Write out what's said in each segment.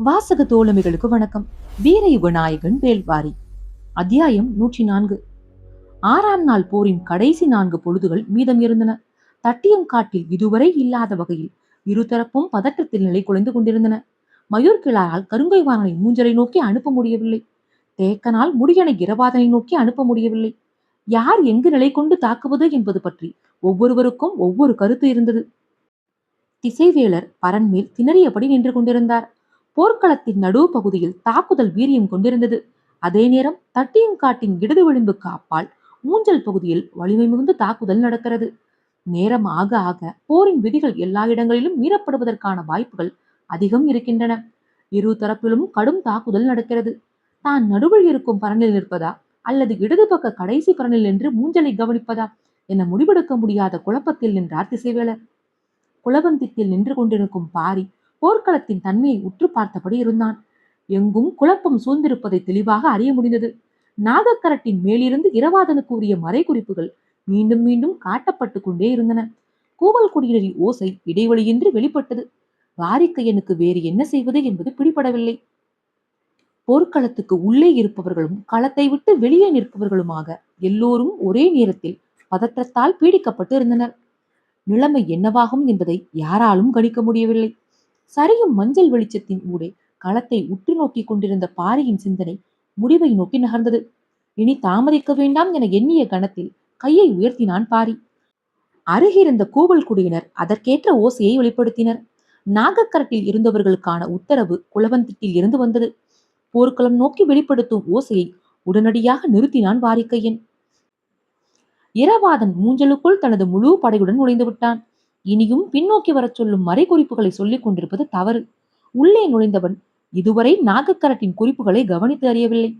வாசக தோழமைகளுக்கு வணக்கம். வீரயுக நாயகன் வேள்பாரி. அத்தியாயம் 104. 6ஆம் நாள் போரின் கடைசி 4 பொழுதுகள் மீதம் இருந்தன. தட்டியங்காட்டில் இதுவரை இல்லாத வகையில் இருதரப்பும் பதற்றத்தில் நிலை குலைந்து கொண்டிருந்தன. மயூர்கிழாரால் கருங்கைவாணனை மூஞ்சலை நோக்கி அனுப்ப முடியவில்லை. தேக்கனால் முடியனை இரவாதனை நோக்கி அனுப்ப முடியவில்லை. யார் எங்கு நிலை கொண்டு தாக்குவது என்பது பற்றி ஒவ்வொருவருக்கும் ஒவ்வொரு கருத்து இருந்தது. திசைவேலர் பரன்மேல் திணறியபடி நின்று கொண்டிருந்தார். போர்க்களத்தின் நடு பகுதியில் தாக்குதல் வீரியம் கொண்டிருந்தது. அதே நேரம் தட்டியங்காட்டின் இடது விளிம்புக்கு அப்பால் மூஞ்சல் பகுதியில் வலிமை மிகுந்த தாக்குதல் நடக்கிறது. நேரம் ஆக ஆக போரின் விதிகள் எல்லா இடங்களிலும் மீறப்படுவதற்கான வாய்ப்புகள் அதிகம் இருக்கின்றன. இரு தரப்பிலும் கடும் தாக்குதல் நடக்கிறது. தான் நடுவில் இருக்கும் பரனில் நிற்பதா அல்லது இடது பக்க கடைசி பரனில் நின்று மூஞ்சலை கவனிப்பதா என முடிவெடுக்க முடியாத குழப்பத்தில் நின்றார் திசைவேலர். குலவந்தித்தில் நின்று கொண்டிருக்கும் பாரி போர்க்களத்தின் தன்மையை உற்று பார்த்தபடி இருந்தான். எங்கும் குழப்பம் சூழ்ந்திருப்பதை தெளிவாக அறிய முடிந்தது. நாகக்கரட்டின் மேலிருந்து இரவாதனுக்கு உரிய மறைகுறிப்புகள் மீண்டும் மீண்டும் காட்டப்பட்டு கொண்டே இருந்தன. கூவல் குடியினரின் ஓசை இடைவெளியின்றி வெளிப்பட்டது. வாரிக்கையனுக்கு வேறு என்ன செய்வது என்பது பிடிபடவில்லை. போர்க்களத்துக்கு உள்ளே இருப்பவர்களும் களத்தை விட்டு வெளியே நிற்பவர்களுமாக எல்லோரும் ஒரே நேரத்தில் பதற்றத்தால் பீடிக்கப்பட்டு இருந்தனர். நிலைமை என்னவாகும் என்பதை யாராலும் கணிக்க முடியவில்லை. சரியும் மஞ்சள் வெளிச்சத்தின் ஊடே களத்தை உற்று நோக்கி கொண்டிருந்த பாரியின் சிந்தனை முடிவை நோக்கி நகர்ந்தது. இனி தாமதிக்க வேண்டாம் என எண்ணிய கணத்தில் கையை உயர்த்தினான் பாரி. அருகிருந்த கூவல் குடியினர் அதற்கேற்ற ஓசையை வெளிப்படுத்தினர். நாகக்கரட்டில் இருந்தவர்களுக்கான உத்தரவு குலவந்திட்டில் இருந்து வந்தது. போர்க்களம் நோக்கி வெளிப்படுத்தும் ஓசையை உடனடியாக நிறுத்தினான் வாரிக்கையன். இரவாதன் மூஞ்சலுக்குள் தனது முழு படையுடன் நுழைந்து விட்டான். இனியும் பின்னோக்கி வரச் சொல்லும் மறைகுறிப்புகளை சொல்லிக் கொண்டிருப்பது தவறு. உள்ளே நுழைந்தவன் இதுவரை நாகக்கரட்டின் குறிப்புகளை கவனித்து அறியவில்லை.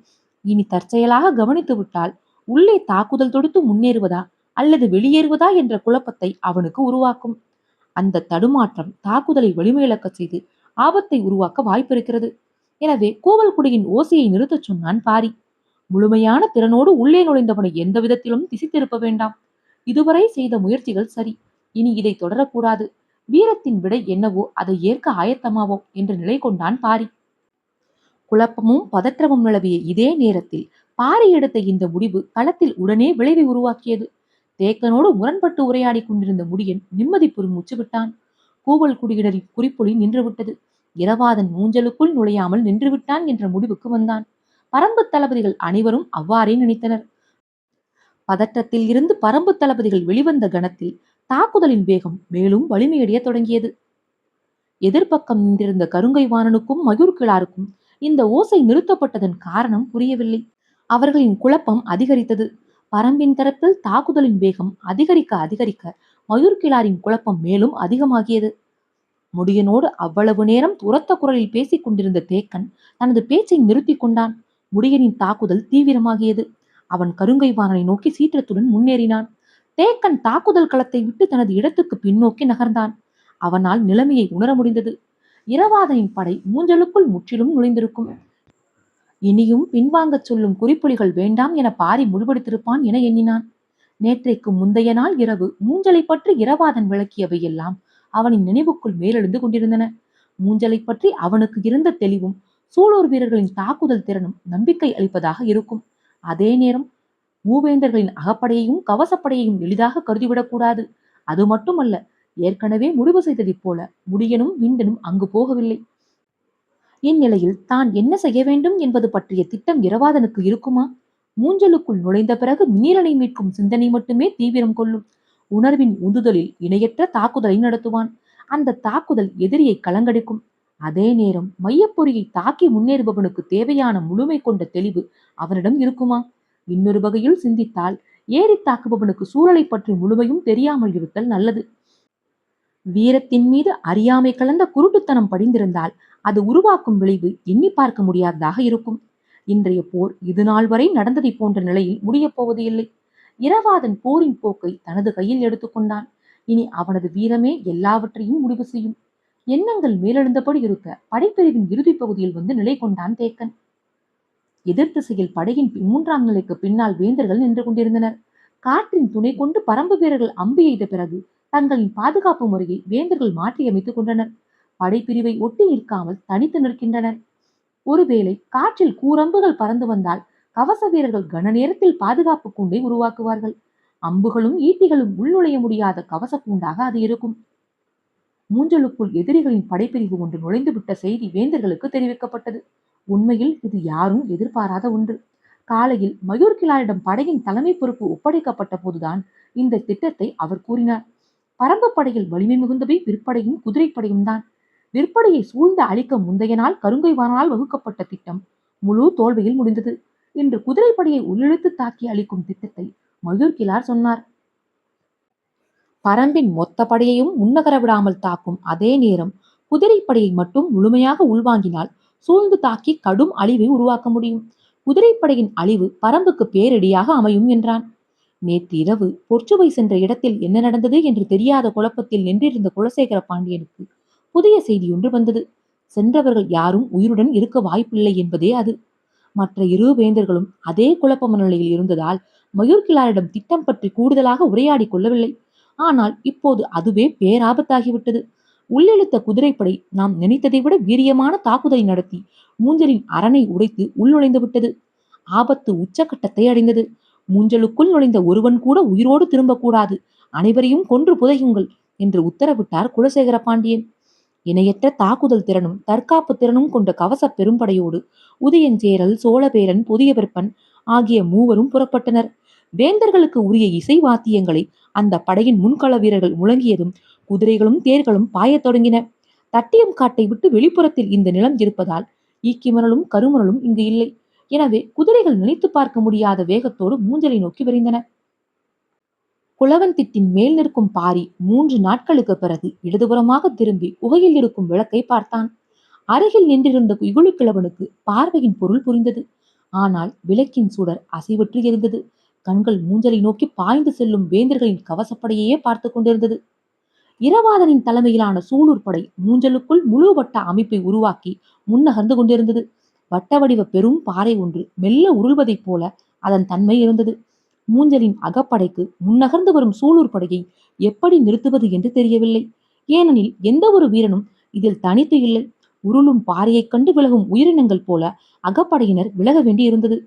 இனி தற்செயலாக கவனித்து விட்டால் உள்ளே தாக்குதல் தொடுத்து முன்னேறுவதா அல்லது வெளியேறுவதா என்ற குழப்பத்தை அவனுக்கு உருவாக்கும். அந்த தடுமாற்றம் தாக்குதலை வலிமையிழக்க செய்து ஆபத்தை உருவாக்க வாய்ப்பிருக்கிறது. எனவே கோவல்குடியின் ஓசையை நிறுத்தச் சொன்னான் பாரி. முழுமையான திறனோடு உள்ளே நுழைந்தவனை எந்த விதத்திலும் திசை திருப்ப வேண்டாம். இதுவரை செய்த முயற்சிகள் சரி, இனி இதை தொடரக்கூடாது. வீரத்தின் விடை என்னவோ அதை ஏற்க ஆயத்தமாவோம் என்று நிலை கொண்டான் பாரி. குழப்பமும் பதற்றமும் நிலவிய இதே நேரத்தில் பாரி எடுத்த இந்த முடிவு களத்தில் உடனே விளைவை உருவாக்கியது. தேக்கனோடு முரண்பட்டு உரையாடி கொண்டிருந்த முடியன் நிம்மதி பெருமூச்சு விட்டான். கூவல் குடியினரின் குறிப்பொலி நின்றுவிட்டது. இரவாதன் மூஞ்சலுக்குள் நுழையாமல் நின்றுவிட்டான் என்ற முடிவுக்கு வந்தான். பரம்பு தளபதிகள் அனைவரும் அவ்வாறே நினைத்தனர். பதற்றத்தில் இருந்து பரம்பு தளபதிகள் வெளிவந்த கணத்தில் தாக்குதலின் வேகம் மேலும் வலிமையடைய தொடங்கியது. எதிர்ப்பக்கம் நின்றிருந்த கருங்கை வாணனுக்கும் மயூர்கிழாருக்கும் இந்த ஓசை நிறுத்தப்பட்டதன் காரணம் புரியவில்லை. அவர்களின் குழப்பம் அதிகரித்தது. பரம்பின் தரப்பில் தாக்குதலின் வேகம் அதிகரிக்க அதிகரிக்க மயூர்கிழாரின் குழப்பம் மேலும் அதிகமாகியது. முடியனோடு அவ்வளவு நேரம் உரத்த குரலில் பேசிக் கொண்டிருந்த தேக்கன் தனது பேச்சை நிறுத்தி கொண்டான். முடியனின் தாக்குதல் தீவிரமாகியது. அவன் கருங்கை வாணனை நோக்கி சீற்றத்துடன் முன்னேறினான். தேக்கன் தாக்குதல் களத்தை விட்டு தனது இடத்துக்கு பின்னோக்கி நகர்ந்தான். அவனால் நிலைமையை உணர முடிந்தது. இரவாதனின் படை மூஞ்சலுக்குள் முற்றிலும் நுழைந்திருக்கும். இனியும் பின்வாங்கச் சொல்லும் குறிப்புலிகள் வேண்டாம் என பாரி முடிவெடுத்திருப்பான் என எண்ணினான். நேற்றைக்கு முந்தைய நாள் இரவு மூஞ்சலை பற்றி இரவாதன் விளக்கியவை எல்லாம் அவனின் நினைவுக்குள் மேலெழுந்து கொண்டிருந்தன. மூஞ்சலை பற்றி அவனுக்கு இருந்த தெளிவும் சூலூர் வீரர்களின் தாக்குதல் திறனும் நம்பிக்கை அளிப்பதாக இருக்கும். அதே நேரம் மூவேந்தர்களின் அகப்படையையும் கவசப்படையையும் எளிதாக கருதிவிடக்கூடாது. அது மட்டுமல்ல, ஏற்கனவே முடிவு செய்ததைப் போல முடியனும் விண்டனும் அங்கு போகவில்லை. இந்நிலையில் தான் என்ன செய்ய வேண்டும் என்பது பற்றிய திட்டம் இரவாதனுக்கு இருக்குமா? மூஞ்சலுக்குள் நுழைந்த பிறகு மினிரனை மீட்கும் சிந்தனை மட்டுமே தீவிரம் கொள்ளும். உணர்வின் உந்துதலில் இணையற்ற தாக்குதலை நடத்துவான். அந்த தாக்குதல் எதிரியை கலங்கடிக்கும். அதே நேரம் மையப்பொறியை தாக்கி முன்னேறுபவனுக்கு தேவையான முழுமை கொண்ட தெளிவு அவனிடம் இருக்குமா? இன்னொரு வகையில் சிந்தித்தால் ஏறி தாக்குபவனுக்கு சூழலை பற்றி முழுமையும் தெரியாமல் இருத்தல் நல்லது. வீரத்தின் மீது அறியாமை கலந்த குருட்டுத்தனம் படிந்திருந்தால் அது உருவாக்கும் விளைவு எண்ணி பார்க்க முடியாததாக இருக்கும். இன்றைய போர் இது நாள் வரை நடந்ததை போன்ற நிலையில் முடியப் போவது இல்லை. இரவாதன் போரின் போக்கை தனது கையில் எடுத்துக்கொண்டான். இனி அவனது வீரமே எல்லாவற்றையும் முடிவு செய்யும். எண்ணங்கள் மேலெழுந்தபடி இருக்க படைப்பிரிவின் இறுதி பகுதியில் வந்து நிலை கொண்டான் தேக்கன். எதிர் திசையில் படையின் 3ஆம் நிலைக்கு பின்னால் வேந்தர்கள் நின்று கொண்டிருந்தனர். காற்றின் துணை கொண்டு பரம்பு வீரர்கள் அம்பு எய்த பிறகு தங்களின் பாதுகாப்பு முறையை வேந்தர்கள் மாற்றியமைத்துக் கொண்டனர். படைப்பிரிவை ஒட்டி நிற்காமல் தனித்து நிற்கின்றனர். ஒருவேளை காற்றில் கூரம்புகள் பறந்து வந்தால் கவச வீரர்கள் கன நேரத்தில் பாதுகாப்பு கூண்டை உருவாக்குவார்கள். அம்புகளும் ஈட்டிகளும் உள்நுழைய முடியாத கவச கூண்டாக அது இருக்கும். மூஞ்சலுக்குள் எதிரிகளின் படைப்பிரிவு ஒன்று நுழைந்துவிட்ட செய்தி வேந்தர்களுக்கு தெரிவிக்கப்பட்டது. உண்மையில் இது யாரும் எதிர்பாராத ஒன்று. காலையில் மயூர்கிழாரிடம் படையின் தலைமை பொறுப்பு ஒப்படைக்கப்பட்ட போதுதான் இந்த திட்டத்தை அவர் கூறினார். பரம்பு படையில் வலிமை மிகுந்தவை விற்படையும் குதிரைப்படையும் தான். விற்படையை சூழ்ந்து அழிக்க முந்தைய நாள் கருங்கைவானால் வகுக்கப்பட்ட திட்டம் முழு தோல்வியில் முடிந்தது. இன்று குதிரைப்படையை உள்ளிழுத்து தாக்கி அளிக்கும் திட்டத்தை மயூர்கிழார் சொன்னார். பரம்பின் மொத்த படையையும் முன்னகர விடாமல் தாக்கும் அதே நேரம் குதிரைப்படையை மட்டும் முழுமையாக உள்வாங்கினால் சூழ்ந்து தாக்கி கடும் அழிவை உருவாக்க முடியும். குதிரைப்படையின் அழிவு பரம்புக்கு பேரிடியாக அமையும் என்றான். நேற்று இரவு பொற்சுவை சென்ற இடத்தில் என்ன நடந்தது என்று தெரியாத குழப்பத்தில் நின்றிருந்த குலசேகர பாண்டியனுக்கு புதிய செய்தி ஒன்று வந்தது. சென்றவர்கள் யாரும் உயிருடன் இருக்க வாய்ப்பில்லை என்பதே அது. மற்ற இரு வேந்தர்களும் அதே குழப்ப மனநிலையில் இருந்ததால் மயூர்கிழாரிடம் திட்டம் பற்றி கூடுதலாக உரையாடி கொள்ளவில்லை. ஆனால் இப்போது அதுவே பேராபத்தாகிவிட்டது. உள்ளிழுத்த குதிரைப்படை நாம் நினைத்ததை விட வீரியமான தாக்குதலை நடத்தி மூஞ்சலின் அரணை உடைத்து உள்நுழைந்து விட்டது. ஆபத்து உச்சகட்டத்தை அடைந்தது. மூஞ்சலுக்குள் நுழைந்த ஒருவன் கூட உயிரோடு திரும்பக்கூடாது. அனைவரையும் கொன்று புதையுங்கள் என்று உத்தரவிட்டார் குலசேகர பாண்டியன். இணையற்ற தாக்குதல் திறனும் தற்காப்பு திறனும் கொண்ட கவச பெரும்படையோடு உதயஞ்சேரல், சோழபேரன், புதியவெற்பன் ஆகிய மூவரும் புறப்பட்டனர். வேந்தர்களுக்கு உரிய இசை வாத்தியங்களை அந்த படையின் முன்கள வீரர்கள் முழங்கியதும் குதிரைகளும் தேர்களும் பாயத் தொடங்கின. தட்டியம் காட்டை விட்டு வெளிப்புறத்தில் இந்த நிலம் இருப்பதால் ஈக்கிமணலும் கருமணலும் இங்கு இல்லை. எனவே குதிரைகள் நினைத்து பார்க்க முடியாத வேகத்தோடு மூஞ்சலை நோக்கி விரைந்தன. குளவன்திட்டின் மேல் நிற்கும் பாரி 3 நாட்களுக்கு பிறகு இடதுபுறமாக திரும்பி குகையில் இருக்கும் விளக்கை பார்த்தான். அருகில் நின்றிருந்த இகுழு கிழவனுக்கு பார்வையின் பொருள் புரிந்தது. ஆனால் விளக்கின் சுடர் அசைவற்று எரிந்தது. கண்கள் மூஞ்சலை நோக்கி பாய்ந்து செல்லும் வேந்தர்களின் கவசப்படையே பார்த்து கொண்டிருந்தது. இரவாதனின் தலைமையிலான சூலூர் படை மூஞ்சலுக்குள் முழு வட்ட அமைப்பை உருவாக்கி முன்னகர்ந்து கொண்டிருந்தது. வட்ட வடிவ பெரும் பாறை ஒன்று மெல்ல உருள்வதைப் போல அதன் தன்மை இருந்தது. மூஞ்சலின் அகப்படைக்கு முன்னகர்ந்து வரும் சூலூர் படையை எப்படி நிறுத்துவது என்று தெரியவில்லை. ஏனெனில் எந்த ஒரு வீரனும் இதில் தனித்து இல்லை. உருளும் பாறையைக் கண்டு விலகும் உயிரினங்கள் போல அகப்படையினர் விலக வேண்டி இருந்தது.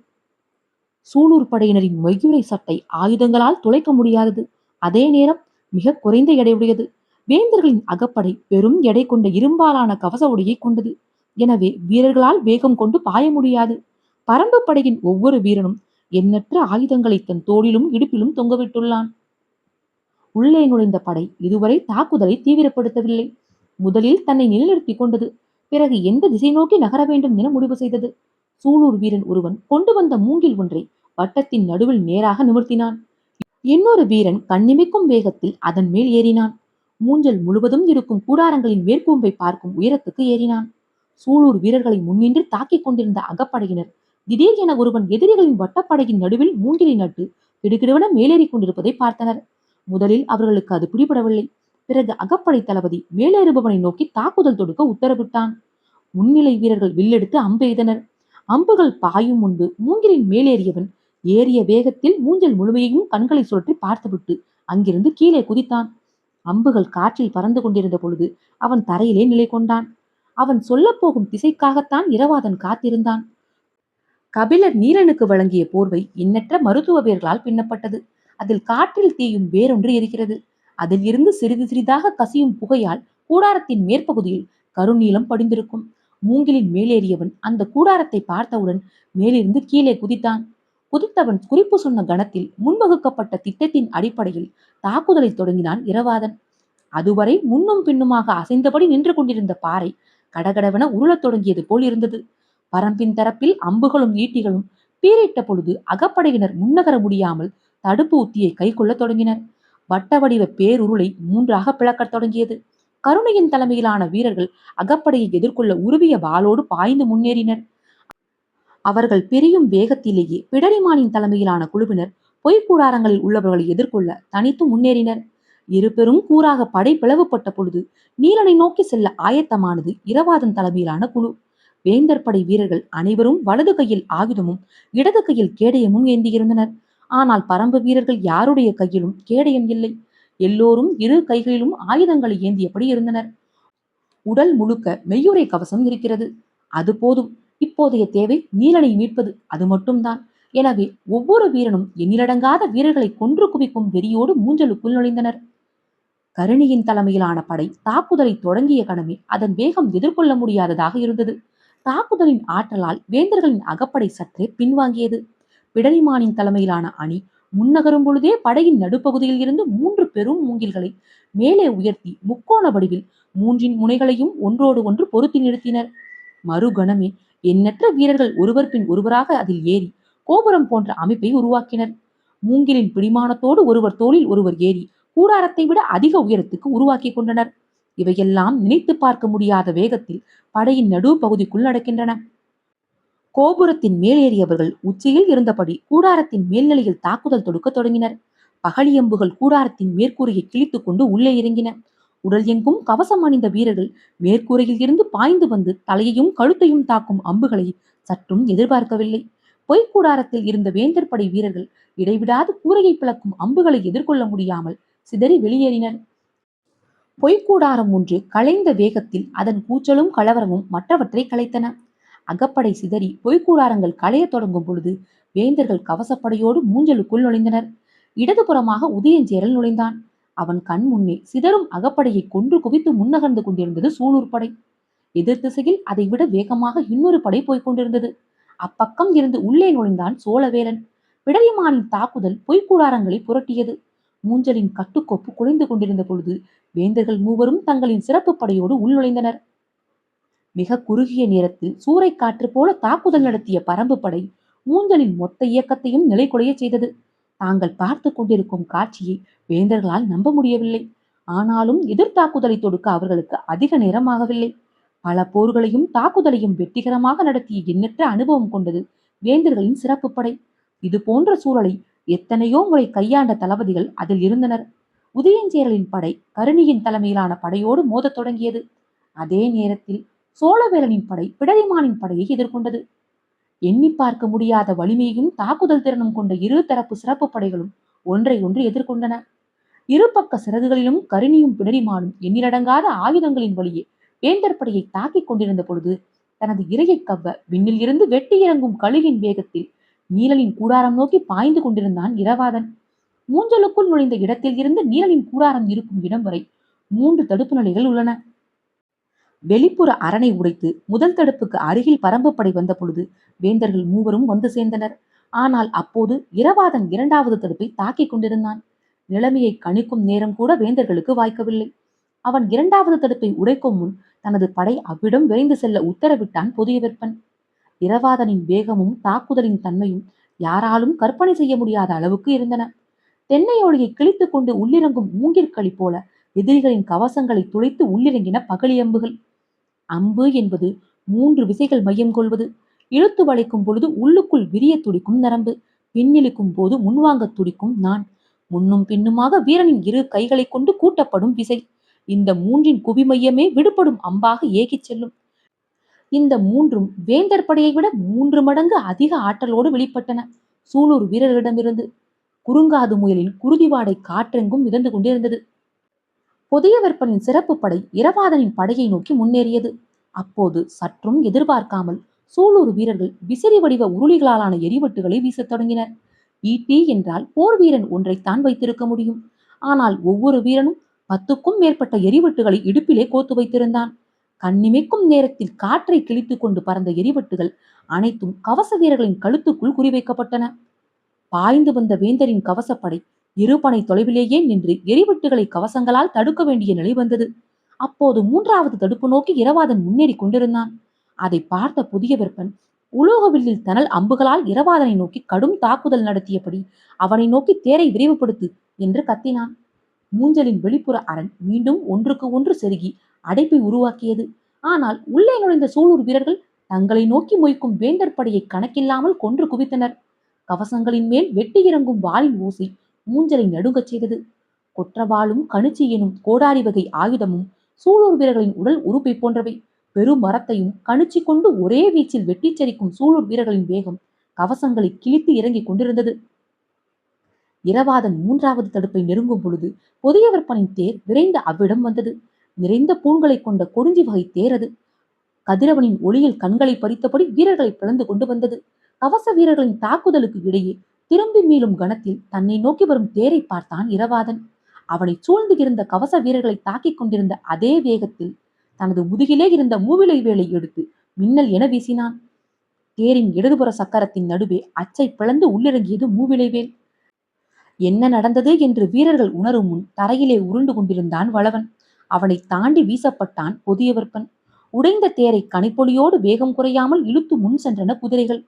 சூலூர் படையினரின் மையுறை சட்டை ஆயுதங்களால் துளைக்க முடியாதது. அதே நேரம் மிக குறைந்த எடையுடையது. வேந்தர்களின் அகப்படை பெரும் எடை கொண்ட இரும்பாலான கவச உடையை கொண்டது. எனவே வீரர்களால் வேகம் கொண்டு பாய முடியாது. பரம்பு படையின் ஒவ்வொரு வீரனும் எண்ணற்ற ஆயுதங்களை தன் தோளிலும் இடுப்பிலும் தொங்கவிட்டுள்ளான். உள்ளே நுழைந்த படை இதுவரை தாக்குதலை தீவிரப்படுத்தவில்லை. முதலில் தன்னை நிலைநிறுத்திக் கொண்டது. பிறகு எந்த திசை நோக்கி நகர வேண்டும் என முடிவு செய்தது. சூலூர் வீரன் ஒருவன் கொண்டு வந்த மூங்கில் ஒன்றை வட்டத்தின் நடுவில் நேராக நிமிர்த்தினான். இன்னொரு வீரன் கண்ணிமைக்கும் வேகத்தில் அதன் மேல் ஏறினான். மூஞ்சல் முழுவதும் இருக்கும் கூடாரங்களின் மேற்கூம்பை பார்க்கும் உயரத்துக்கு ஏறினான். சூலூர் வீரர்களை முன்னின்று தாக்கிக் கொண்டிருந்த அகப்படையினர் திடீர் என ஒருவன் எதிரிகளின் வட்டப்படையின் நடுவில் மூங்கிலை நட்டு கிடுகிடுவன மேலேறி கொண்டிருப்பதை பார்த்தனர். முதலில் அவர்களுக்கு அது பிடிபடவில்லை. பிறகு அகப்படை தளபதி மேலேறுபவனை நோக்கி தாக்குதல் தொடுக்க உத்தரவிட்டான். முன்னிலை வீரர்கள் வில்லெடுத்து அம்பு எய்தனர். அம்புகள் பாயும் முன்பு மூங்கிலின் மேலேறியவன் ஏறிய வேகத்தில் மூஞ்சல் முழுமையையும் கண்களை சுழற்றி பார்த்துவிட்டு அங்கிருந்து கீழே குதித்தான். அம்புகள் காற்றில் பறந்து கொண்டிருந்த பொழுது அவன் தரையிலே நிலை கொண்டான். அவன் சொல்லப் போகும் திசைக்காகத்தான் இரவாதன் காத்திருந்தான். கபிலர் நீலனுக்கு வழங்கிய போர்வை எண்ணற்ற மருத்துவ வேர்களால் பின்னப்பட்டது. அதில் காற்றில் தீயும் வேறொன்று இருக்கிறது. அதில் இருந்து சிறிது சிறிதாக கசியும் புகையால் கூடாரத்தின் மேற்பகுதியில் கருநீலம் படிந்திருக்கும். மூங்கிலின் மேலேறியவன் அந்த கூடாரத்தை பார்த்தவுடன் மேலிருந்து கீழே குதித்தான். குதித்தவன் குறிப்பு சொன்ன கணத்தில் முன்வகுக்கப்பட்ட திட்டத்தின் அடிப்படையில் தாக்குதலை தொடங்கினான் இரவாதன். அதுவரை முன்னும் பின்னுமாக அசைந்தபடி நின்று கொண்டிருந்த பாறை கடகடவென உருளத் தொடங்கியது போல் இருந்தது. பரம்பின் தரப்பில் அம்புகளும் ஈட்டிகளும் பீரிட்ட பொழுது அகப்படையினர் முன்னகர முடியாமல் தடுப்பு உத்தியை கை கொள்ள தொடங்கினர். வட்ட வடிவ பேருருளை 3ஆக பிளக்கத் தொடங்கியது. கருணையின் தலைமையிலான வீரர்கள் அகப்படையை எதிர்கொள்ள உருவிய வாளோடு பாய்ந்து முன்னேறினர். அவர்கள் பிரியும் வேகத்திலேயே பிடரிமானின் தலைமையிலான குழுவினர் பொய்க்கூடாரங்களில் உள்ளவர்களை எதிர்கொள்ள தனித்து முன்னேறினர். இரு பெரும் கூறாக படை பிளவுபட்ட பொழுது நீலனை நோக்கி செல்ல ஆயத்தமானது இரவாதன் தலைமையிலான குழு. வேந்தர் படை வீரர்கள் அனைவரும் வலது கையில் ஆயுதமும் இடது கையில் கேடயமும் ஏந்தியிருந்தனர். ஆனால் பரம்பு வீரர்கள் யாருடைய கையிலும் கேடயம் இல்லை. எல்லோரும் இரு கைகளிலும் ஆயுதங்களை ஏந்தியபடி இருந்தனர். உடல் முழுக்க மெய்யுறை கவசம் இருக்கிறது. அது போதும். இப்போதைய தேவை நீலனை மீட்பது, அது மட்டும்தான். எனவே ஒவ்வொரு வீரனும் எண்ணிலடங்காத வீரர்களை கொன்று குவிக்கும் வெறியோடு மூஞ்சலுக்குள் நுழைந்தனர். கருணியின் தலைமையிலான படை தாக்குதலை தொடங்கிய கணமே அதன் வேகம் எதிர்கொள்ள முடியாததாக இருந்தது. தாக்குதலின் ஆற்றலால் வேந்தர்களின் அகப்படை சற்றே பின்வாங்கியது. பிடரிமானின் தலைமையிலான அணி முன்னகரும் பொழுதே படையின் நடுப்பகுதியில் இருந்து 3 பெரும் மூங்கில்களை மேலே உயர்த்தி முக்கோண வடிவில் 3 முனைகளையும் ஒன்றோடு ஒன்று பொருத்தி நிறுத்தினர். மறுகணமே எண்ணற்ற வீரர்கள் ஒருவர் பின் ஒருவராக அதில் ஏறி கோபுரம் போன்ற அமைப்பை உருவாக்கினர். மூங்கிலின் பிடிமானத்தோடு ஒருவர் தோளில் ஒருவர் ஏறி கூடாரத்தை விட அதிக உயரத்துக்கு உருவாக்கி கொண்டனர். இவையெல்லாம் நினைத்து பார்க்க முடியாத வேகத்தில் படையின் நடு பகுதிக்குள் நடக்கின்றன. கோபுரத்தின் மேலேறியவர்கள் உச்சியில் இருந்தபடி கூடாரத்தின் மேல்நிலையில் தாக்குதல் தொடுக்க தொடங்கினர். பகலியம்புகள் கூடாரத்தின் மேற்கூரையை கிழித்துக் கொண்டு உள்ளே இறங்கின. உடல் எங்கும் கவசம் அணிந்த வீரர்கள் மேற்கூரையில் இருந்து பாய்ந்து வந்து தலையையும் கழுத்தையும் தாக்கும் அம்புகளை சற்றும் எதிர்பார்க்கவில்லை. பொய்க்கூடாரத்தில் இருந்த வேந்தர் படை வீரர்கள் இடைவிடாது கூரையை பிளக்கும் அம்புகளை எதிர்கொள்ள முடியாமல் சிதறி வெளியேறினர். பொய்க்கூடாரம் ஒன்று களைந்த வேகத்தில் அதன் கூச்சலும் கலவரமும் மற்றவற்றை கலைத்தன. அகப்படை சிதறி பொய்க்கூடாரங்கள் களைய தொடங்கும் பொழுது வேந்தர்கள் கவசப்படையோடு மூஞ்சலுக்குள் நுழைந்தனர். இடதுபுறமாக உதயஞ்சேரல் நுழைந்தான். அவன் கண் முன்னே சிதறும் அகப்படையை கொன்று குவித்து முன்னகர்ந்து கொண்டிருந்தது சூலூர் படை. எதிர் திசையில் அதைவிட வேகமாக இன்னொரு படை போய்க் கொண்டிருந்தது. அப்பக்கம் இருந்து உள்ளே நுழைந்தான் சோழவேலன். பிடரிமானின் தாக்குதல் பொய்க்கூடாரங்களை புரட்டியது. மூஞ்சலின் கட்டுக்கோப்பு குலைந்து கொண்டிருந்த பொழுது வேந்தர்கள் மூவரும் தங்களின் சிறப்பு படையோடு உள் நுழைந்தனர். மிக குறுகிய நேரத்தில் சூறைக்காற்று போல தாக்குதல் நடத்திய பரம்பு படை மூஞ்சலின் மொத்த இயக்கத்தையும் நிலைகுலைய செய்தது. தாங்கள் பார்த்து கொண்டிருக்கும் காட்சியை வேந்தர்களால் நம்ப முடியவில்லை. ஆனாலும் எதிர்த்தாக்குதலை தொடுக்க அவர்களுக்கு அதிக நேரம் ஆகவில்லை. பல போர்களையும் தாக்குதலையும் வெற்றிகரமாக நடத்திய எண்ணற்ற அனுபவம் கொண்டது வேந்தர்களின் சிறப்பு படை. இது போன்ற சூழலை எத்தனையோ முறை கையாண்ட தளபதிகள் அதில் இருந்தனர். உதயஞ்சேரலின் படை கருணியின் தலைமையிலான படையோடு மோதத் தொடங்கியது. அதே நேரத்தில் சோழவேலனின் படை பிடரிமானின் படையை எதிர்கொண்டது. எண்ணி பார்க்க முடியாத வலிமையும் தாக்குதல் திறனும் கொண்ட இரு தரப்பு சிறப்பு படைகளும் ஒன்றை ஒன்று எதிர்கொண்டன. இரு பக்க சிறகுகளிலும் கருணியும் பிடரிமானும் எண்ணிலடங்காத ஆயுதங்களின் வழியே வேந்தர் படையை தாக்கிக் கொண்டிருந்த பொழுது தனது இரையை கவ்வ விண்ணில் இருந்து வெட்டி இறங்கும் கழுகின் வேகத்தில் நீலனின் கூடாரம் நோக்கி பாய்ந்து கொண்டிருந்தான் இரவாதன். மூஞ்சலுக்குள் நுழைந்த இடத்தில் இருந்து நீலனின் கூடாரம் இருக்கும் இடம் வரை 3 தடுப்பு நிலைகள் உள்ளன. வெளிப்புற அரணை உடைத்து முதல் தடுப்புக்கு அருகில் பரம்பு படை வந்த பொழுது வேந்தர்கள் மூவரும் வந்து சேர்ந்தனர். ஆனால் அப்போது இரவாதன் 2வது தடுப்பை தாக்கிக் கொண்டிருந்தான். நிலைமையை கணிக்கும் நேரம் கூட வேந்தர்களுக்கு வாய்க்கவில்லை. அவன் 2வது தடுப்பை உடைக்கும் முன் தனது படை அவ்விடம் விரைந்து செல்ல உத்தரவிட்டான் புதிய வெப்பன். இரவாதனின் வேகமும் தாக்குதலின் தன்மையும் யாராலும் கற்பனை செய்ய முடியாத அளவுக்கு இருந்தன. தென்னையோலியை கிழித்துக் கொண்டு உள்ளிறங்கும் மூங்கிற்களி போல எதிரிகளின் கவசங்களை துளைத்து உள்ளிறங்கின பகலியம்புகள். அம்பு என்பது 3 விசைகள் மையம் கொள்வது. இழுத்து வளைக்கும் பொழுது உள்ளுக்குள் விரிய துடிக்கும் நரம்பு, பின்னிழுக்கும் போது முன்வாங்க துடிக்கும் நான், முன்னும் பின்னுமாக வீரனின் 2 கைகளை கொண்டு கூட்டப்படும் விசை. இந்த 3 குவிமையமே விடுபடும் அம்பாக ஏகிச் செல்லும். இந்த 3ம் வேந்தர் படையை விட 3 மடங்கு அதிக ஆற்றலோடு வெளிப்பட்டன சூலூர் வீரர்களிடமிருந்து. குறுங்காது முயலின் குருதிவாடை காற்றெங்கும் மிதந்து கொண்டிருந்தது. புதிய வெப்பனின் சிறப்பு படை இரவாதனின் படையை நோக்கி முன்னேறியது. அப்போது சற்றும் எதிர்பார்க்காமல் சூலூர் வீரர்கள் விசிறி வடிவ உருளிகளாலான எரிவட்டுகளை வீசத் தொடங்கினர். ஈட்டி என்றால் போர் வீரன் ஒன்றைத்தான் வைத்திருக்க முடியும். ஆனால் ஒவ்வொரு வீரனும் 10க்கும் மேற்பட்ட எரிவட்டுகளை இடுப்பிலே கோத்து வைத்திருந்தான். கண்ணிமைக்கும் நேரத்தில் காற்றை கிழித்துக் கொண்டு பறந்த எரிவட்டுகள் அனைத்தும் கவச வீரர்களின் கழுத்துக்குள் குறிவைக்கப்பட்டன. பாய்ந்து வந்த வேந்தரின் கவசப்படை 2 பனை தொலைவிலேயே நின்று எரிவட்டுகளை கவசங்களால் தடுக்க வேண்டிய நிலை வந்தது. அப்போது 3வது தடுப்பு நோக்கி இரவாதன் முன்னேறி கொண்டிருந்தான். அதை பார்த்த புதிய வெப்பன் உலோகவில்லில் தனல் அம்புகளால் இரவாதனை நோக்கி கடும் தாக்குதல் நடத்தியபடி அவனை நோக்கி தேரை விரைவுபடுத்து என்று கத்தினான். மூஞ்சலின் வெளிப்புற அரண் மீண்டும் ஒன்றுக்கு ஒன்று செருகி அடைப்பை உருவாக்கியது. ஆனால் உள்ளே நுழைந்த சூலூர் வீரர்கள் தங்களை நோக்கி மொய்க்கும் வேந்தர் படையை கணக்கில்லாமல் கொன்று குவித்தனர். கவசங்களின் மேல் வெட்டி இறங்கும் வாளின் ஓசை மூஞ்சலை நடுங்கச் செய்தது. கொற்றவாளும் கணிச்சி எனும் கோடாரி வகை ஆயுதமும் சூலூர் வீரர்களின் உடல் உறுப்பை போன்றவை. பெரும் மரத்தையும் கணிச்சி கொண்டு ஒரே வீச்சில் வெட்டிச் சரிக்கும் சூலூர் வீரர்களின் வேகம் கவசங்களை கிழித்து இறங்கிக் கொண்டிருந்தது. இரவாதன் 3வது தடுப்பை நெருங்கும் பொழுது புதிய வெப்பனின் தேர் விரைந்து அவ்விடம் வந்தது. நிறைந்த பூண்களை கொண்ட கொடுஞ்சி வகை தேரது. கதிரவனின் ஒளியில் கண்களை பறித்தபடி வீரர்களை பிளந்து கொண்டு வந்தது. கவச வீரர்களின் தாக்குதலுக்கு இடையே திரும்பி மீளும் கணத்தில் தன்னை நோக்கி வரும் தேரை பார்த்தான் இரவாதன். அவனை சூழ்ந்து இருந்த கவச வீரர்களை தாக்கிக் கொண்டிருந்த அதே வேகத்தில் தனது முதுகிலே இருந்த மூவிலை வேலை எடுத்து மின்னல் என வீசினான். தேரின் இடதுபுற சக்கரத்தின் நடுவே அச்சை பிளந்து உள்ளிறங்கியது மூவிலை வேல். என்ன நடந்தது என்று வீரர்கள் உணரும் முன் தரையிலே உருண்டு கொண்டிருந்தான் வளவன். அவனை தாண்டி வீசப்பட்டான் பொதியவர்பன். உடைந்த தேரை கனைப்பொலியோடு வேகம் குறையாமல் இழுத்து முன் சென்றன குதிரைகள்.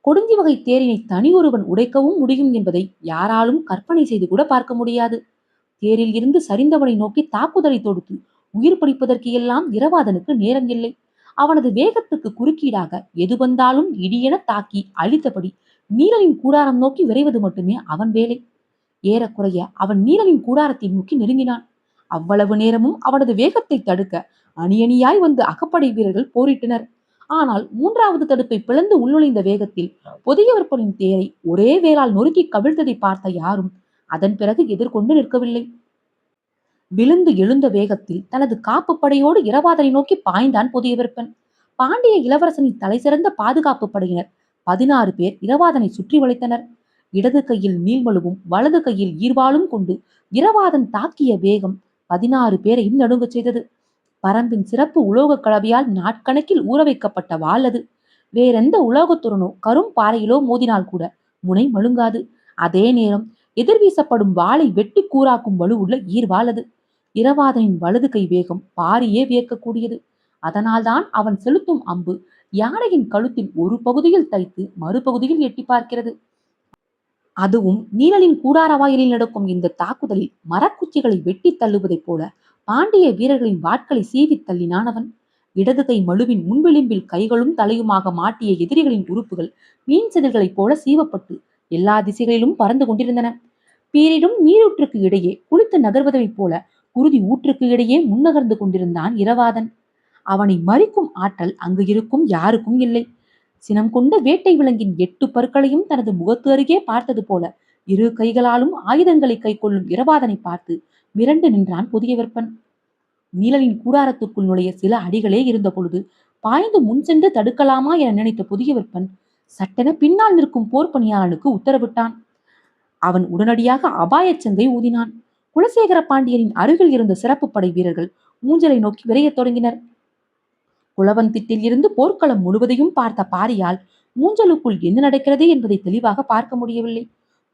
கொடுஞ்சி வகை தேரினை தனியொருவன் உடைக்கவும் முடியும் என்பதை யாராலும் கற்பனை செய்து கூட பார்க்க முடியாது. தேரில் இருந்து சரிந்தவனை நோக்கி தாக்குதலை தொடுத்து உயிர் பிடிப்பதற்கு எல்லாம் இரவாதனுக்கு நேரம் இல்லை. அவனது வேகத்துக்கு குறுக்கீடாக எது வந்தாலும் இடியென தாக்கி அழித்தபடி நீலனின் கூடாரம் நோக்கி விரைவது மட்டுமே அவன் வேலை. ஏறக்குறைய அவன் நீலனின் கூடாரத்தை நோக்கி நெருங்கினான். அவ்வளவு நேரமும் அவனது வேகத்தை தடுக்க அணியணியாய் வந்து அகப்படை வீரர்கள் போரிட்டனர். ஆனால் மூன்றாவது தடுப்பை பிளந்து உள்நுழைந்த வேகத்தில் பொதியவர்பனின் தேரை ஒரே வேளால் நொறுக்கி கவிழ்த்ததை பார்த்த யாரும் அதன் பிறகு எதிர்கொண்டு நிற்கவில்லை. விழுந்து எழுந்த வேகத்தில் தனது காப்பு படையோடு இரவாதனை நோக்கி பாய்ந்தான் பொதியவர்பன். பாண்டிய இளவரசனின் தலை சிறந்த பாதுகாப்பு படையினர் 16 பேர் இரவாதனை சுற்றி வளைத்தனர். இடது கையில் நீள்மழுவும் வலது கையில் ஈர்வாளும் கொண்டு இரவாதன் தாக்கிய வேகம் 16 பேரையும் நடுங்கச் செய்தது. பரம்பின் சிறப்பு உலோக கலவையால் நாட்கணக்கில் ஊற வைக்கப்பட்ட வாள் அது. வேறெந்த உலோகத்துடனோ கரும் பாறையிலோ மோதினால் கூட முனை மழுங்காது. அதே நேரம் எதிர்வீசப்படும் வாளை வெட்டி கூறாக்கும் வலுவுள்ள ஈர்வாள் அது. இரவாதனின் வலது கை வேகம் பாரியே வியக்கக்கூடியது. அதனால்தான் அவன் செலுத்தும் அம்பு யானையின் கழுத்தில் ஒரு பகுதியில் தைத்து மறுபகுதியில் எட்டி பார்க்கிறது. அதுவும் நீலனின் கூடார வாயிலில் நடக்கும் இந்த தாக்குதலில் மரக்குச்சிகளை வெட்டி தள்ளுவதைப் போல பாண்டிய வீரர்களின் வாட்களை சீவி தள்ளினான் அவன். இடது கை மழுவின் முன்விளிம்பில் கைகளும் தலையுமாக மாட்டிய எதிரிகளின் உறுப்புகள் மீன் செதில்களைப் போல சீவப்பட்டு எல்லா திசைகளிலும் பறந்து கொண்டிருந்தன. பீரிடும் நீரூற்றுக்கு இடையே குளித்து நகர்வதைப் போல குருதி ஊற்றுக்கு இடையே முன்னகர்ந்து கொண்டிருந்தான் இரவாதன். அவனை மறிக்கும் ஆற்றல் அங்கு இருக்கும் யாருக்கும் இல்லை. சினம் கொண்ட வேட்டை விலங்கின் 8 பற்களையும் தனது முகத்து அருகே பார்த்தது போல இரு கைகளாலும் ஆயுதங்களை கை கொள்ளும் இரவாதனை பார்த்து மிரண்டு நின்றான் பொதியவர்பன். நீலனின் கூடாரத்துக்குள் நுழைய சில அடிகளே இருந்த பொழுது பாய்ந்து முன் சென்று தடுக்கலாமா என நினைத்த பொதியவர்பன் சட்டென பின்னால் நிற்கும் போர் பணியாளனுக்கு உத்தரவிட்டான். அவன் உடனடியாக அபாயச்சங்கை ஊதினான். குலசேகர பாண்டியனின் அருகில் இருந்த சிறப்பு படை வீரர்கள் மூஞ்சலை நோக்கி விரையத் தொடங்கினர். குளவந்திட்டில் இருந்து போர்க்களம் முழுவதையும் பார்த்த பாரியால் மூஞ்சலுக்குள் என்ன நடக்கிறது என்பதை தெளிவாக பார்க்க முடியவில்லை.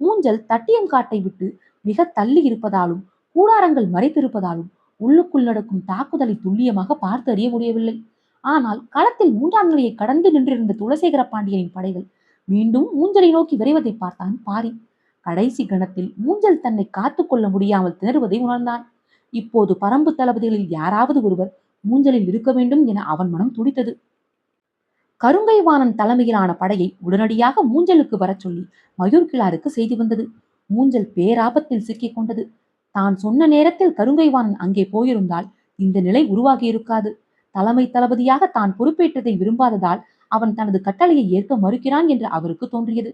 மூஞ்சல் தட்டியங்காட்டை விட்டு மிக தள்ளி இருப்பதாலும் கூடாரங்கள் மறைத்திருப்பதாலும் உள்ளுக்குள் நடக்கும் தாக்குதலை துல்லியமாக பார்த்து அறிய முடியவில்லை. ஆனால் களத்தில் 3ஆம் நிலையை கடந்து நின்றிருந்த துளசேகர பாண்டியனின் படைகள் மீண்டும் மூஞ்சலை நோக்கி விரைவதை பார்த்தான் பாரி. கடைசி கணத்தில் மூஞ்சல் தன்னை காத்து கொள்ள முடியாமல் திணறுவதை உணர்ந்தான். இப்போது பரம்பு தளபதிகளில் யாராவது ஒருவர் மூஞ்சலில் இருக்க வேண்டும் என அவன் மனம் துடித்தது. கருங்கைவாணன் தலைமையிலான படையை உடனடியாக மூஞ்சலுக்கு வர சொல்லி மயூர்கிழாருக்கு செய்தி வந்தது. மூஞ்சல் பேராபத்தில் சிக்கிக் கொண்டது. தான் சொன்ன நேரத்தில் கருங்கைவாணன் அங்கே போயிருந்தால் இந்த நிலை உருவாகி இருக்காது. தலைமை தளபதியாக தான் பொறுப்பேற்றதை விரும்பாததால் அவன் தனது கட்டளையை ஏற்க மறுக்கிறான் என்று அவருக்கு தோன்றியது.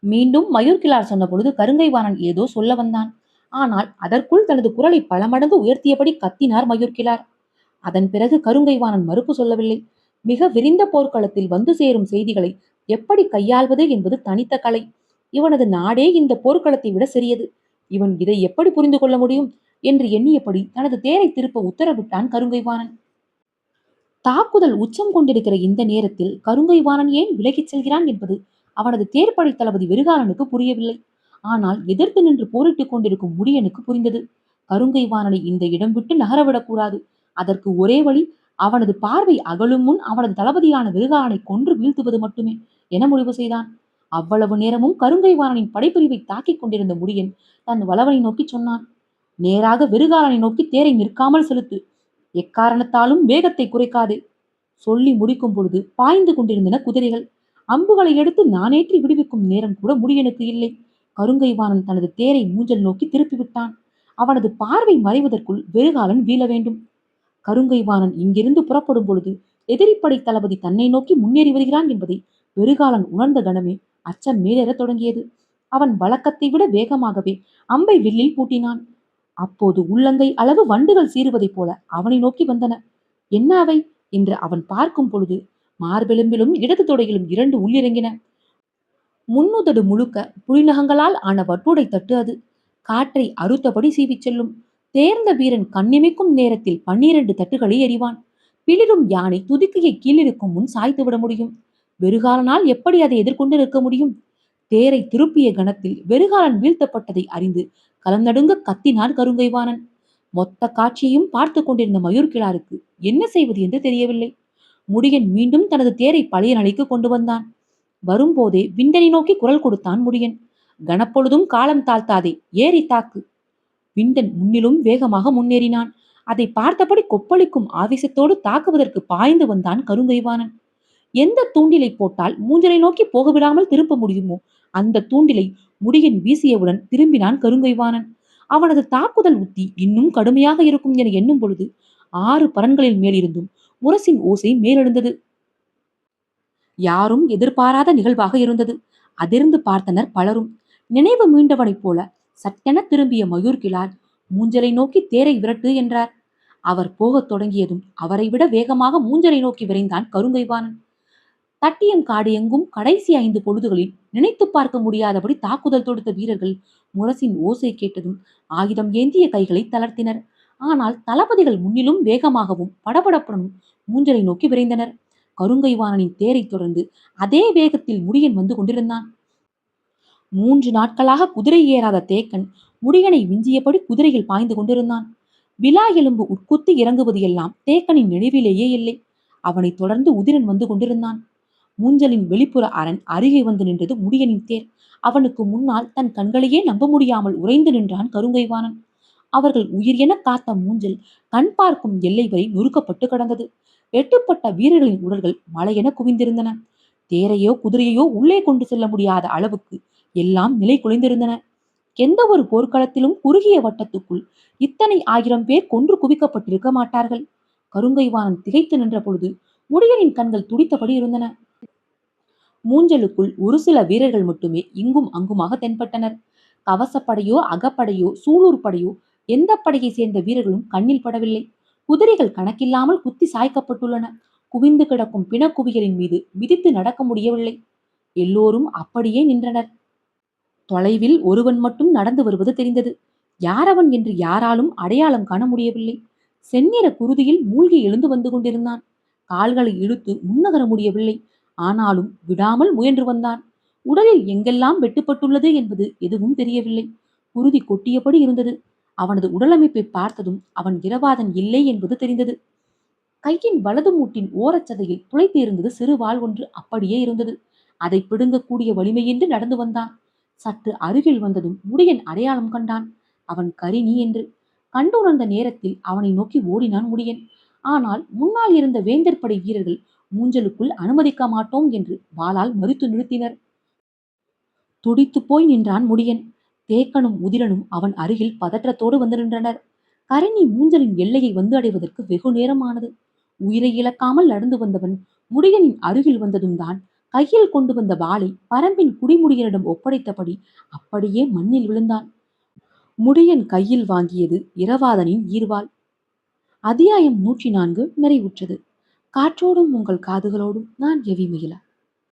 மீண்டும் மயூர்கிழார் சொன்ன பொழுது கருங்கைவாணன் ஏதோ சொல்ல வந்தான். ஆனால் அதற்குள் தனது குரலை பல மடங்கு உயர்த்தியபடி கத்தினார் மயூர்கிழார். அதன் பிறகு கருங்கைவாணன் மறுப்பு சொல்லவில்லை. மிக விரிந்த போர்க்களத்தில் வந்து சேரும் செய்திகளை எப்படி கையாள்வது என்பது தனித்த கலை. இவனது நாடே இந்த போர்க்களத்தை விட சிறியது. இவன் இதை எப்படி புரிந்து கொள்ள முடியும் என்று எண்ணியபடி தனது தேரை திருப்ப உத்தரவிட்டான் கருங்கைவாணன். தாக்குதல் உச்சம் கொண்டிருக்கிற இந்த நேரத்தில் கருங்கைவாணன் ஏன் விலகிச் செல்கிறான் என்பது அவனது தேர்ப்படை தளபதி வெறுகாலனுக்கு புரியவில்லை. ஆனால் எதிர்த்து நின்று போரிட்டுக் கொண்டிருக்கும் முடியனுக்கு புரிந்தது. கருங்கைவாணனை இந்த இடம் விட்டு நகரவிடக்கூடாது. அதற்கு ஒரே வழி அவனது பார்வை அகலும் முன் அவனது தளபதியான வெறுகாலனை கொன்று வீழ்த்துவது மட்டுமே என முடிவு செய்தான். அவ்வளவு நேரமும் கருங்கைவாணனின் படைப்பிரிவை தாக்கிக் கொண்டிருந்த முடியன் தன் வளவனை நோக்கி சொன்னான். நேராக வெறுகாலனை நோக்கி தேரை நிற்காமல் செலுத்து. எக்காரணத்தாலும் வேகத்தை குறைக்காதே. சொல்லி முடிக்கும் பொழுது பாய்ந்து கொண்டிருந்தன குதிரைகள். அம்புகளை எடுத்து நானேற்றி விடுவிக்கும் நேரம் கூட முடியனுக்கு இல்லை. கருங்கைவாணன் தனது தேரை மூஞ்சல் நோக்கி திருப்பிவிட்டான். அவனது பார்வை மறைவதற்குள் வெறுகாலன் வீழ வேண்டும். கருங்கைவாணன் இங்கிருந்து புறப்படும் பொழுது எதிரிப்படை தளபதி தன்னை நோக்கி முன்னேறி வருகிறான் என்பதை வெறுகாலன் உணர்ந்த கணமே அச்சம் மேலேற தொடங்கியது. அவன் வழக்கத்தை விட வேகமாகவே அம்பை வில்லில் பூட்டினான். அப்போது உள்ளங்கை அளவு வண்டுகள் சீறுவதைப் போல அவனை நோக்கி வந்தன. என்ன அவை என்று அவன் பார்க்கும் பொழுது மார்பெலும்பிலும் இடது தொடையிலும் 2 உள்ளிறங்கின. முன்னுதடு முழுக்க புலிநகங்களால் ஆன வட்டுடை தட்டு அது. காற்றை அறுத்தபடி சீவிச் செல்லும். தேர்ந்த வீரன் கண்ணிமைக்கும் நேரத்தில் 12 தட்டுகளை எறிவான். பிளிரும் யானை துதிக்கையை கீழிருக்கும் முன் சாய்த்து விட முடியும். வெறுகாலனால் எப்படி அதை எதிர்கொண்டு நிற்க முடியும்? தேரை திருப்பிய கணத்தில் வெறுகாலன் வீழ்த்தப்பட்டதை அறிந்து கலந்தடுங்க கத்தினான் கருங்கைவாணன். மொத்த காட்சியையும் பார்த்து கொண்டிருந்த மயூர்கிழாருக்கு என்ன செய்வது என்று தெரியவில்லை. முடியன் மீண்டும் தனது தேரை பழைய நிலைக்கு கொண்டு வந்தான். வரும்போதே விண்டனை நோக்கி குரல் கொடுத்தான் முடியன். கனப்பொழுதும் காலம் தாழ்த்தாதே, ஏறி தாக்கு. விண்டன் முன்னிலும் வேகமாக முன்னேறினான். அதை பார்த்தபடி கொப்பளிக்கும் ஆவேசத்தோடு தாக்குவதற்கு பாய்ந்து வந்தான் கருங்கைவாணன். எந்த தூண்டிலை போட்டால் மூஞ்சலை நோக்கி போக விடாமல் திரும்ப முடியுமோ அந்த தூண்டிலை முடியன் வீசியவுடன் திரும்பினான் கருங்கைவாணன். அவனது தாக்குதல் உத்தி இன்னும் கடுமையாக இருக்கும் என எண்ணும் பொழுது 6 பரன்களில் மேலிருந்தும் முரசின் ஓசை மேலெழுந்தது. யாரும் எதிர்பாராத நிகழ்வாக இருந்தது. அதிர்ந்து பார்த்தனர் பலரும். நினைவு மீண்டவனைப் போல சட்டென திரும்பிய மயூர்கிழார் மூஞ்சலை நோக்கி தேரை விரட்டு என்றார். அவர் போகத் தொடங்கியதும் அவரை விட வேகமாக மூஞ்சலை நோக்கி விரைந்தான் கருங்கைவாணன். தட்டியம் காடு எங்கும் கடைசி 5 பொழுதுகளில் நினைத்து பார்க்க முடியாதபடி தாக்குதல் தொடுத்த வீரர்கள் முரசின் ஓசை கேட்டதும் ஆயுதம் ஏந்திய கைகளை தளர்த்தினர். ஆனால் தளபதிகள் முன்னிலும் வேகமாகவும் படபடப்புடனும் மூஞ்சலை நோக்கி விரைந்தனர். கருங்கைவாணனின் தேரை தொடர்ந்து அதே வேகத்தில் முடியன் வந்து கொண்டிருந்தான். 3 நாட்களாக குதிரை ஏறாத தேக்கன் முடியனை விஞ்சியபடி குதிரையில் பாய்ந்து கொண்டிருந்தான். விலா எலும்பு உட்குத்தி இறங்குவது எல்லாம் தேக்கனின் நினைவிலேயே இல்லை. அவனை தொடர்ந்து உதிரன் வந்து கொண்டிருந்தான். மூஞ்சலின் வெளிப்புற அரண் அருகே வந்து நின்றது முடியனின் தேர். அவனுக்கு முன்னால் தன் கண்களையே நம்ப முடியாமல் உறைந்து நின்றான் கருங்கைவாணன். அவர்கள் உயிர் என காத்த மூஞ்சல் கண் பார்க்கும் எல்லை வரை நொறுக்கப்பட்டு கிடந்தது. வெட்டுப்பட்ட வீரர்களின் உடல்கள் மலையென குவிந்திருந்தன. தேரையோ குதிரையோ உள்ளே கொண்டு செல்ல முடியாத அளவுக்கு எல்லாம் நிலை குலைந்திருந்தன. எந்த ஒரு போர்க்களத்திலும் குறுகிய வட்டத்துக்குள் இத்தனை 1000 பேர் கொன்று குவிக்கப்பட்டிருக்க மாட்டார்கள். கருங்கைவாணன் திகைத்து நின்ற பொழுது முடியனின் கண்கள் துடித்தபடி இருந்தன. மூஞ்சலுக்குள் ஒரு சில வீரர்கள் மட்டுமே இங்கும் அங்குமாக தென்பட்டனர். கவசப்படையோ அகப்படையோ சூலூர் படையோ எந்த படையை சேர்ந்த வீரர்களும் கண்ணில் படவில்லை. குதிரைகள் கணக்கில்லாமல் குத்தி சாய்க்கப்பட்டுள்ளன. குவிந்து கிடக்கும் பிணக்குவியலின் மீது மிதித்து நடக்க முடியவில்லை. எல்லோரும் அப்படியே நின்றனர். தொலைவில் ஒருவன் மட்டும் நடந்து வருவது தெரிந்தது. யாரவன் என்று யாராலும் அடையாளம் காண முடியவில்லை. செந்நிற குருதியில் மூழ்கி எழுந்து வந்து கொண்டிருந்தான். கால்களை இழுத்து முன்னகர முடியவில்லை. ஆனாலும் விடாமல் முயன்று வந்தான். உடலில் எங்கெல்லாம் வெட்டுப்பட்டுள்ளது என்பது எதுவும் தெரியவில்லை. குருதி கொட்டியபடி இருந்தது. அவனது உடலமைப்பை பார்த்ததும் அவன் இரவாதன் இல்லை என்பது தெரிந்தது. கையின் வலது மூட்டின் ஓரச்சதையில் துளைத்து இருந்தது சிறு வாள் ஒன்று அப்படியே இருந்தது. அதை பிடுங்கக்கூடிய வலிமையின்றி நடந்து வந்தான். சற்று அருகில் வந்ததும் முடியன் அடையாளம் கண்டான். அவன் கரிணி என்று. கண்டுணர்ந்த நேரத்தில் அவனை நோக்கி ஓடினான் முடியன். ஆனால் முன்னால் இருந்த வேந்தர் படை வீரர்கள் மூஞ்சலுக்குள் அனுமதிக்க மாட்டோம் என்று வாளால் மறுத்து நிறுத்தினர். துடித்து போய் நின்றான் முடியன். தேக்கனும் உதிரனும் அவன் அருகில் பதற்றத்தோடு வந்து நின்றனர். கரிணி மூஞ்சலின் எல்லையை வந்து அடைவதற்கு வெகு நேரமானது. உயிரை இழக்காமல் நடந்து வந்தவன் முடியனின் அருகில் வந்ததும் தான் கையில் கொண்டு வந்த வாளை பரம்பின் குடிமுடியனிடம் ஒப்படைத்தபடி அப்படியே மண்ணில் விழுந்தான். முடியன் கையில் வாங்கியது இரவாதனின் ஈர்வாள். அத்தியாயம் 104 நிறைவுற்றது. காற்றோடும் உங்கள் காதுகளோடும் நான் எவி மகிழ.